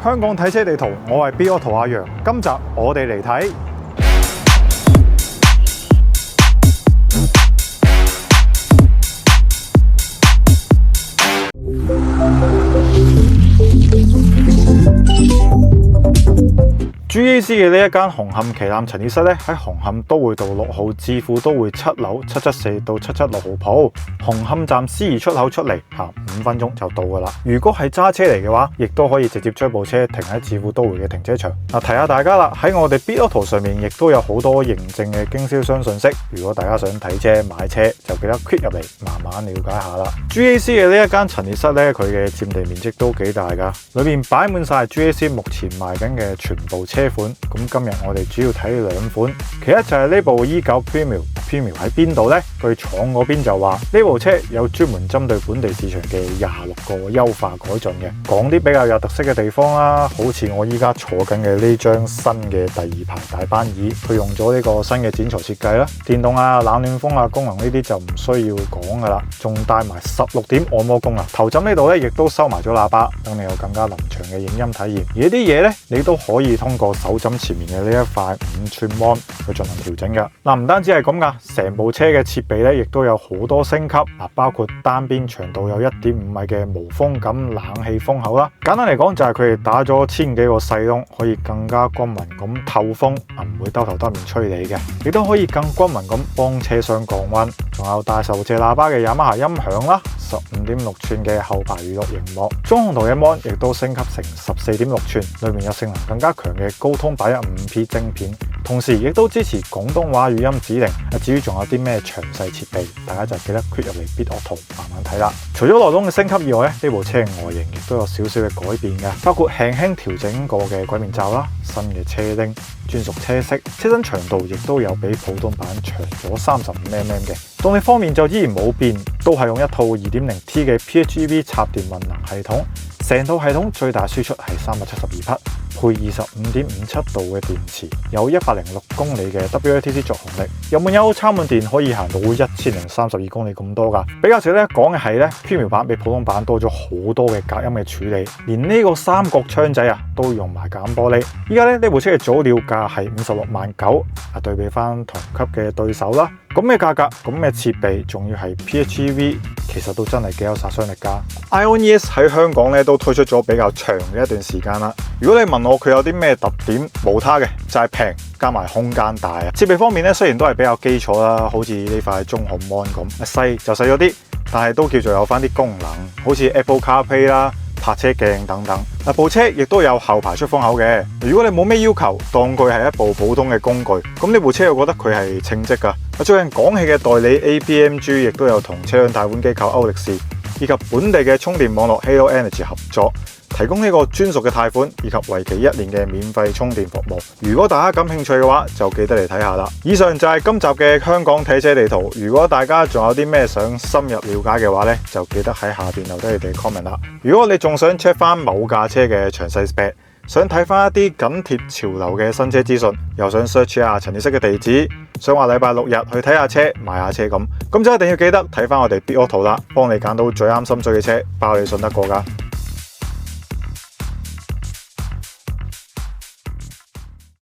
香港睇車地圖，我係 Bitauto 阿楊。今集我哋嚟睇GAC 嘅呢一間紅磡旗艦陳列室咧，喺紅磡都會道6號置富都會7樓774到776號鋪，紅磡站 C2 出口出嚟，行5分鐘就到噶啦。如果係揸車嚟嘅話，亦都可以直接將部車停喺置富都會嘅停車場。提下大家啦，喺我哋 Bitauto 上面亦都有好多認證嘅經銷商信息。如果大家想睇車買車，就記得 click 入嚟慢慢了解下啦。GAC 嘅呢一間陳列室咧，佢嘅佔地面積都幾大噶，裏面擺滿晒 GAC 目前賣緊嘅全部車款。咁今日我哋主要睇2款，其一就係呢部 E9 Premium 喺邊度呢？據廠嗰邊就話呢部車有專門針對本地市場嘅26個優化改進嘅，講啲比較有特色嘅地方啦，好似我依家坐緊嘅呢張新嘅第2排大班椅，佢用咗呢個新嘅剪裁設計啦，電動啊、冷暖風啊功能呢啲就唔需要講噶啦，仲帶埋16點按摩功能，頭枕呢度咧亦都收埋咗喇叭，等你有更加臨場嘅影音體驗。而呢啲嘢咧，你都可以通過手枕前面嘅呢一塊5寸 mon 去進行調整噶。唔單止係咁噶，成部車嘅設備咧亦都有好多升級，包括單邊長度有1.5米嘅無風感冷氣風口啦。簡單嚟講就係佢哋打咗1000幾個細窿，可以更加均勻咁透風，唔會兜頭兜面吹你嘅，亦都可以更均勻咁幫車廂降溫。仲有帶受謝喇叭嘅雅馬哈音響啦，15.6寸嘅後排娛樂螢幕，中控台嘅 mon 亦都升級成14.6寸，裏面有性能更加強嘅高通815P 晶片，同時亦都支持廣東話語音指令。至於仲有啲咩詳細設備，大家就記得 click 入嚟 Bitauto 慢慢睇啦。除咗內籠嘅升級以外，呢部車嘅外形亦都有少少嘅改變嘅，包括輕輕調整過嘅鬼面罩啦，新嘅車釘、專屬車色，車身長度亦都有比普通版長咗35mm 嘅。動力方面就依然冇變，都係用一套 2.0T 嘅 PHEV 插電混能系統，成套系統最大輸出係372匹，配 25.57 度嘅電池，有106公里嘅 WLTC 續航力，有冇優插滿電可以行到1032公里咁多噶。比較值得講嘅係咧，Premium 版比普通版多咗好多嘅隔音嘅處理，連呢個三角窗仔都用埋隔音玻璃。依家呢部車嘅早鳥價係56.9萬，對比翻同級嘅對手啦，咁嘅價格，咁嘅設備，仲要係 PHEV， 其實都真係幾有殺傷力噶。IONES 喺香港咧都推出咗比較長嘅一段時間啦。如果你問我佢有啲咩特點，冇他嘅就係平加埋空間大啊。設備方面咧雖然都係比較基礎啦，好似呢塊中控 mon 咁，細就細咗啲，但係都叫做有翻啲功能，好似 Apple CarPlay 啦、泊車鏡等等。部車亦都有後排出風口嘅。如果你冇咩要求，當佢係一部普通嘅工具，咁呢部車我覺得佢係稱職噶。最近廣汽嘅代理 APMG 亦都有同車輛貸款機構歐力士以及本地嘅充電網絡 Halo Energy 合作，提供呢個專屬嘅貸款以及為期1年嘅免費充電服務。如果大家感興趣嘅話，就記得嚟睇下啦。以上就係今集嘅香港睇車地圖。如果大家仲有啲咩想深入了解嘅話呢，就記得喺下邊留低你哋 comment 啦。如果你仲想 check 翻某架車嘅詳細 spec， 想睇翻一啲緊貼潮流嘅新車資訊，又想 search 下陳列室嘅地址，想話禮拜6日去睇下車買下車咁就一定要記得睇翻我哋 Bitauto啦，幫你揀到最啱心水嘅車，包你信得過噶。